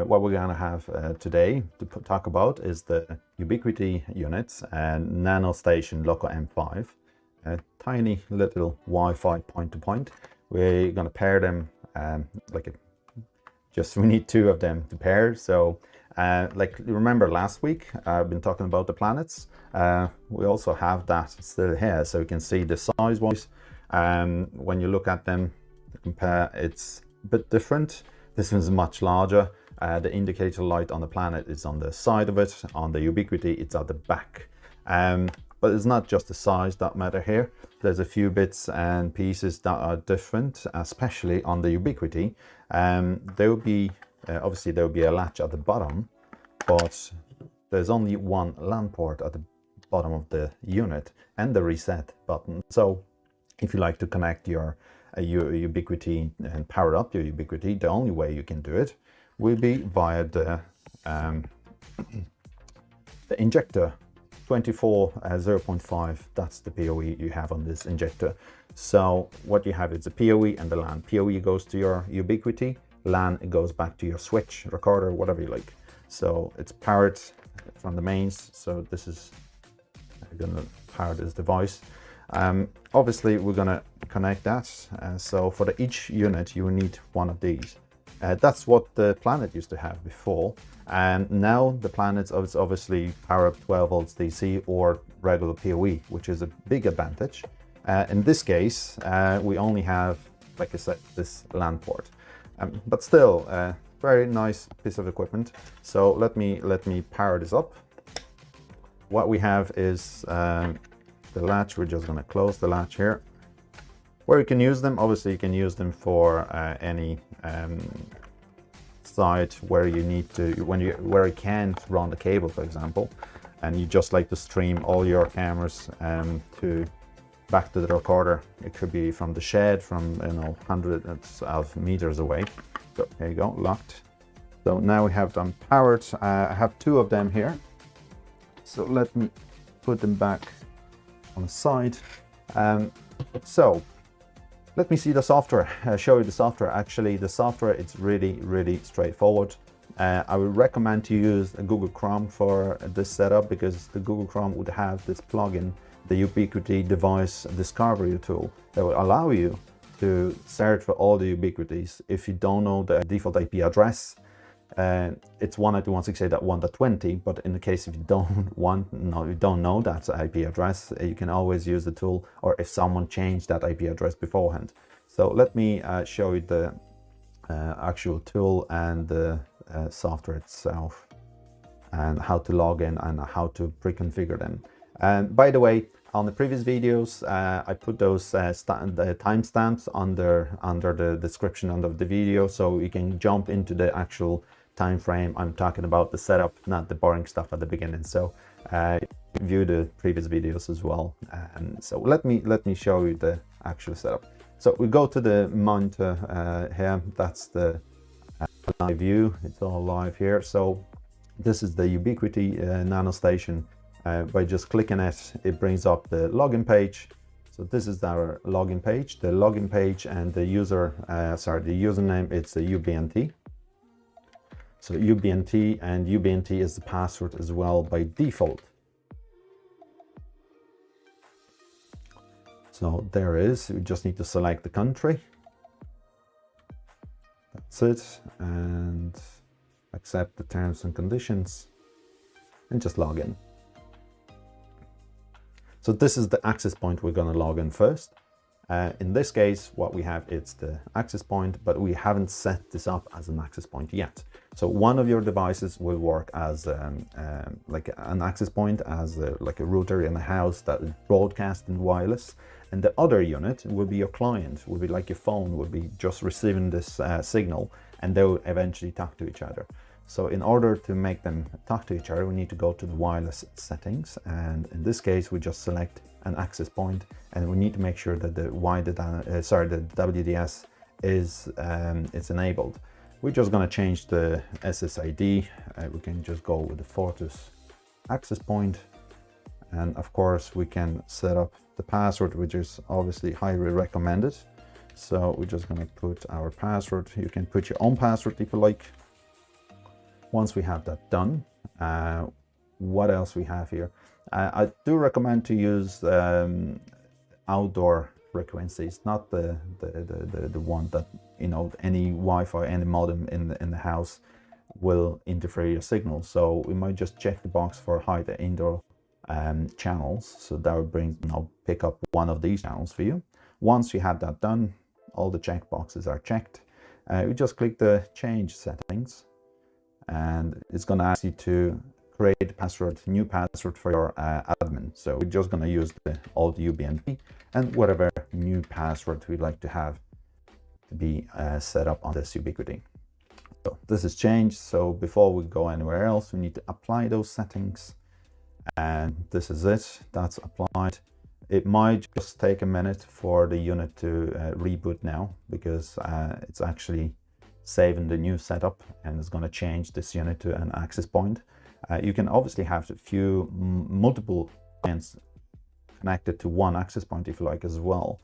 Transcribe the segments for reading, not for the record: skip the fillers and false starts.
What we're going to have today to talk about is the Ubiquiti units and NanoStation Loco M5. A tiny little Wi-Fi point-to-point. We're going to pair them we need two of them to pair. So like remember last week I've been talking about the planets. We also have that still here, so you can see the size wise. When you look at them, compare, it's a bit different. This one's much larger. The indicator light on the planet is on the side of it. On the Ubiquiti, it's at the back. But it's not just the size that matter here. There's a few bits and pieces that are different, especially on the Ubiquiti. There will be, obviously there will be a latch at the bottom, but there's only one LAN port at the bottom of the unit and the reset button. So if you like to connect your Ubiquiti and power up your Ubiquiti, the only way you can do it will be via the injector 24.0.5. That's the PoE you have on this injector. So what you have is a PoE and the LAN. PoE goes to your Ubiquiti, LAN it goes back to your switch, recorder, whatever you like. So it's powered from the mains. So this is going to power this device. Obviously we're going to connect that. So for each unit you will need one of these. That's what the planet used to have before, and now the planets obviously power up 12 volts DC or regular PoE, which is a big advantage. In this case, we only have, like I said, this LAN port, but still very nice piece of equipment. So let me power this up. What we have is the latch. We're just going to close the latch here. Where you can use them, obviously you can use them for any site where you need to, where you can't run the cable, for example, and you just like to stream all your cameras back to the recorder. It could be from the shed, from hundreds of meters away. So there you go, locked. So now we have them powered. I have two of them here. So let me put them back on the side. So let me see the software, show you the software. Actually, the software, it's really straightforward. I would recommend to use a Google Chrome for this setup, because the Google Chrome would have this plugin, the Ubiquiti device discovery tool, that will allow you to search for all the Ubiquitis. If you don't know the default IP address, it's 192.168.1.20, but in the case if you don't know that IP address, you can always use the tool, or if someone changed that IP address beforehand. So let me show you the actual tool and the software itself, and how to log in and how to pre-configure them. And by the way, on the previous videos, I put those timestamps under the description under the video, so you can jump into the actual time frame. I'm talking about the setup, not the boring stuff at the beginning. So view the previous videos as well. And so let me show you the actual setup. So we go to the monitor here. That's the live view. It's all live here. So this is the Ubiquiti NanoStation. By just clicking it, it brings up the login page. So this is our login page. The login page and the the username, it's the UBNT. So UBNT, and UBNT is the password as well by default. So there it is. We just need to select the country. That's it. And accept the terms and conditions and just log in. So this is the access point we're going to log in first. In this case, what we have is the access point, but we haven't set this up as an access point yet. So one of your devices will work as like an access point, as like a router in a house that is broadcasting wireless, and the other unit will be your client, will be like your phone, will be just receiving this signal, and they will eventually talk to each other. So in order to make them talk to each other, we need to go to the wireless settings, and in this case we just select an access point, and we need to make sure that the WDS is it's enabled. We're just going to change the SSID. We can just go with the Fortis access point, and of course we can set up the password, which is obviously highly recommended. So we're just going to put our password. You can put your own password if you like. Once we have that done, what else we have here? I do recommend to use outdoor frequencies, not the one that, you know, any Wi-Fi, any modem in the house will interfere your signal. So we might just check the box for hide the indoor channels. So that would bring, you know, pick up one of these channels for you. Once you have that done, all the check boxes are checked. We just click the change settings, and it's going to ask you to create a password, new password for your admin. So we're just going to use the old UBNP and whatever new password we'd like to have to be set up on this Ubiquiti. So this is changed. So before we go anywhere else, we need to apply those settings, and this is it. That's applied. It might just take a minute for the unit to reboot now, because it's actually saving the new setup and it's going to change this unit to an access point. You can obviously have a few multiple clients connected to one access point if you like as well,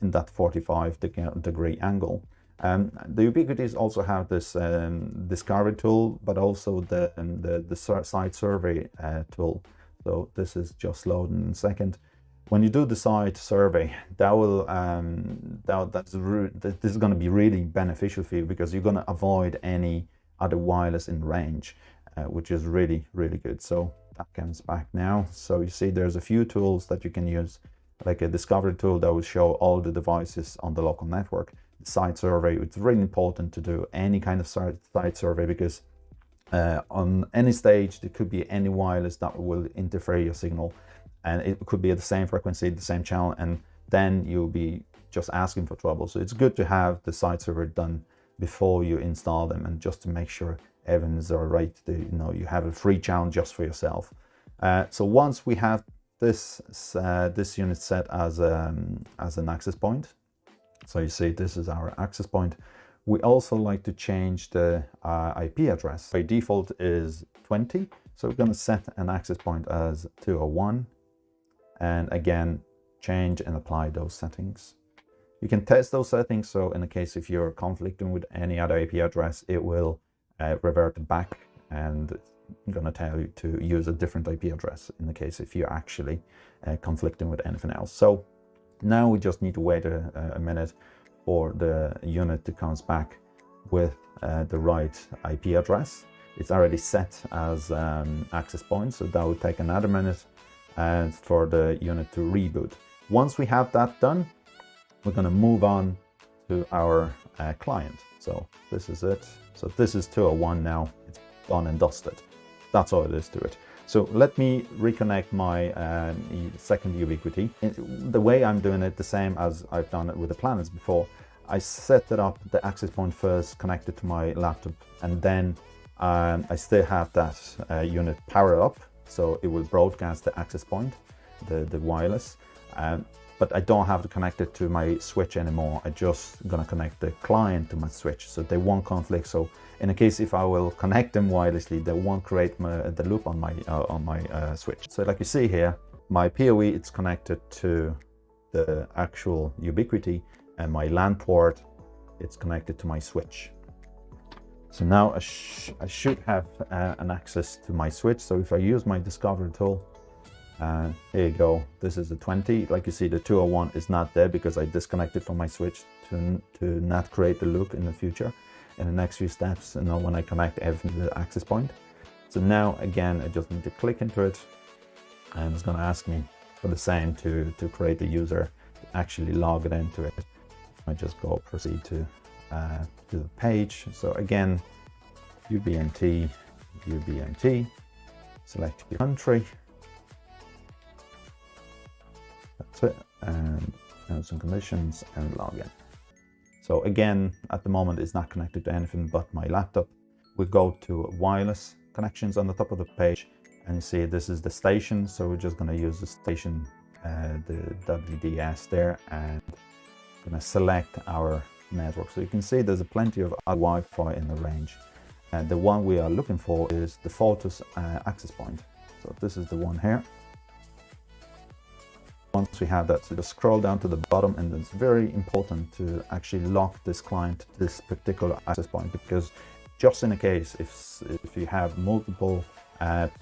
in that 45-degree angle. The Ubiquitis also have this discovery tool, but also the site survey tool. So this is just loading in a second. When you do the site survey, that will this is going to be really beneficial for you, because you're going to avoid any other wireless in range, which is really good. So that comes back now. So you see there's a few tools that you can use, like a discovery tool that will show all the devices on the local network. The site survey, it's really important to do any kind of site survey, because on any stage there could be any wireless that will interfere your signal, and it could be at the same frequency, the same channel, and then you'll be just asking for trouble. So it's good to have the site survey done before you install them, and just to make sure everything is all right. You know, you have a free channel just for yourself. So once we have this unit set as an access point, so you see this is our access point. We also like to change the IP address. By default is 20, so we're going to set an access point as 201, and again change and apply those settings. You can test those settings, so in the case if you're conflicting with any other IP address, it will revert back, and I'm going to tell you to use a different IP address in the case if you're actually conflicting with anything else. So now we just need to wait a minute for the unit to come back with the right IP address. It's already set as access point, so that will take another minute and for the unit to reboot. Once we have that done, we're going to move on to our client. So this is it. So this is 201 now. It's done and dusted. That's all it is to it. So let me reconnect my second Ubiquiti. The way I'm doing it, the same as I've done it with the planets before. I set it up, the access point first, connected to my laptop, and then I still have that unit powered up, so it will broadcast the access point, the wireless. But I don't have to connect it to my switch anymore. I just gonna connect the client to my switch, so they won't conflict. So in a case if I will connect them wirelessly, they won't create the loop on my switch. So like you see here, my PoE, it's connected to the actual Ubiquiti, and my LAN port, it's connected to my switch. So now I should have an access to my switch. So if I use my discovery tool, here you go, this is the 20. Like you see, the 201 is not there because I disconnected from my switch to not create the loop in the future. In the next few steps, you know, when I connect everything to the access point. So now again, I just need to click into it, and it's going to ask me for the same to create the user, to actually log it into it. I just go proceed to the page. So again, UBNT, select your country. That's it, and terms and conditions, and login. So again, at the moment it's not connected to anything but my laptop. We go to wireless connections on the top of the page, and you see this is the station. So we're just going to use the station, the WDS there, and going to select our network. So you can see there's plenty of Wi-Fi in the range, and the one we are looking for is the Fortus access point. So this is the one here. Once we have that, so just scroll down to the bottom, and it's very important to actually lock this client to this particular access point, because just in a case if you have multiple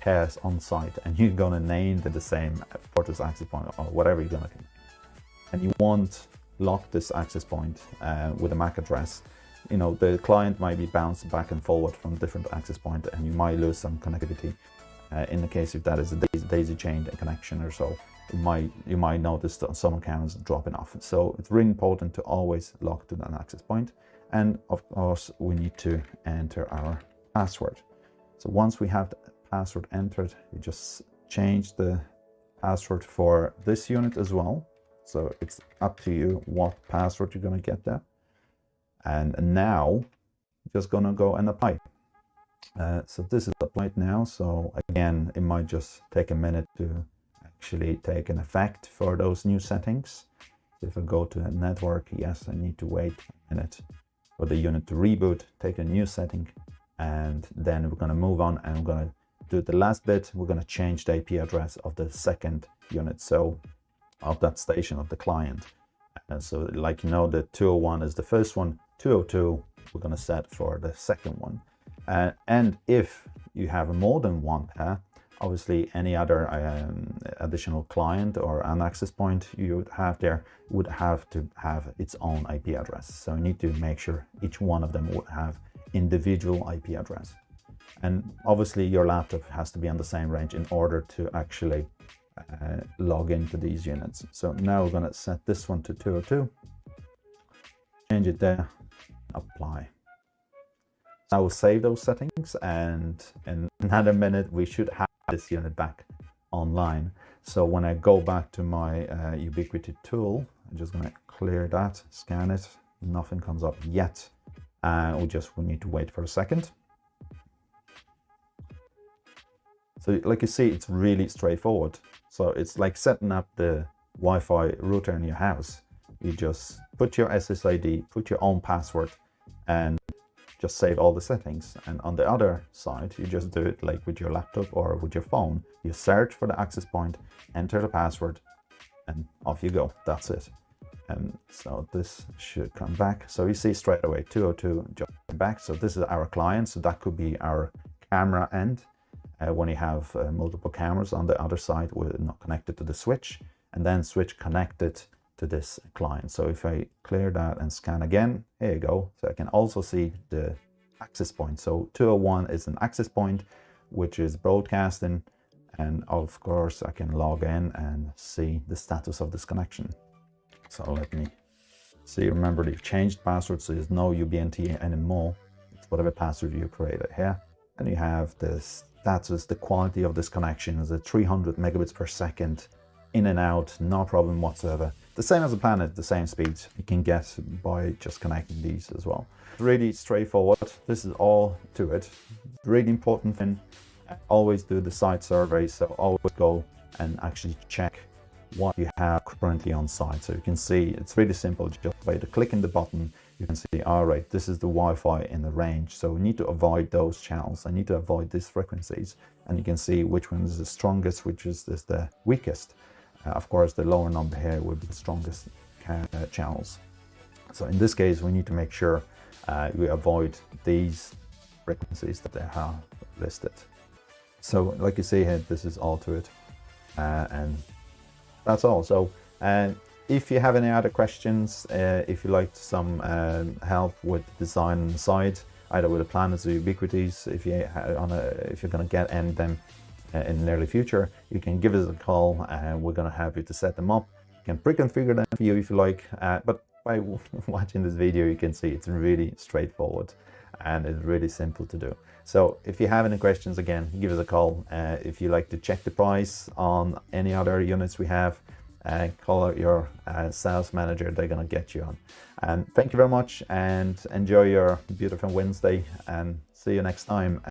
pairs on site and you're gonna name the same for this access point or whatever you're gonna do, and you want lock this access point with a MAC address, you know, the client might be bounced back and forward from different access point, and you might lose some connectivity. In the case if that is a daisy chained connection or so, you might notice that some accounts dropping off. So it's really important to always log to that access point. And of course, we need to enter our password. So once we have the password entered, we just change the password for this unit as well. So it's up to you what password you're going to get there. And now just going to go and apply. So this is applied now. So again, it might just take a minute to actually take an effect for those new settings. So if I go to a network, yes, I need to wait a minute for the unit to reboot, take a new setting, and then we're going to move on and we're going to do the last bit. We're going to change the IP address of the second unit, so of that station of the client. And so like, you know, the 201 is the first one, 202 we're going to set for the second one. And if you have more than one pair, obviously any other additional client or an access point you would have there would have to have its own IP address. So you need to make sure each one of them would have individual IP address. And obviously your laptop has to be on the same range in order to actually log into these units. So now we're going to set this one to 202, change it there, apply. I will save those settings, and in another minute we should have this unit back online. So when I go back to my Ubiquiti tool, I'm just going to clear that, scan it, nothing comes up yet. We need to wait for a second. So like you see, it's really straightforward. So it's like setting up the Wi-Fi router in your house. You just put your SSID, put your own password, and just save all the settings. And on the other side, you just do it like with your laptop or with your phone. You search for the access point, enter the password, and off you go. That's it. And so this should come back. So you see straight away 202 just back. So this is our client. So that could be our camera end. When you have multiple cameras on the other side, we're not connected to the switch, and then switch connected to this client. So if I clear that and scan again, here you go. So I can also see the access point. So 201 is an access point, which is broadcasting. And of course I can log in and see the status of this connection. So let me see. Remember, they've changed passwords, so there's no UBNT anymore. It's whatever password you created here. And you have the status, the quality of this connection is at 300 megabits per second, in and out, no problem whatsoever. The same as a Planet, the same speeds you can get by just connecting these as well. Really straightforward. This is all to it. Really important thing, always do the site survey. So always go and actually check what you have currently on site. So you can see it's really simple. Just by clicking the button, you can see, all right, this is the Wi-Fi in the range. So we need to avoid those channels. I need to avoid these frequencies. And you can see which one is the strongest, which is the weakest. Of course, the lower number here will be the strongest channels. So in this case, we need to make sure we avoid these frequencies that they have listed. So like you see here, this is all to it. And that's all. So if you have any other questions, if you like some help with design on the side, either with the Planets or Ubiquitis, if you're going to get any of them in the early future, you can give us a call and we're going to help you to set them up. You can pre-configure them for you if you like, but by watching this video you can see it's really straightforward and it's really simple to do. So if you have any questions, again, give us a call. If you like to check the price on any other units we have, call out your sales manager, they're going to get you on. And thank you very much and enjoy your beautiful Wednesday, and see you next time.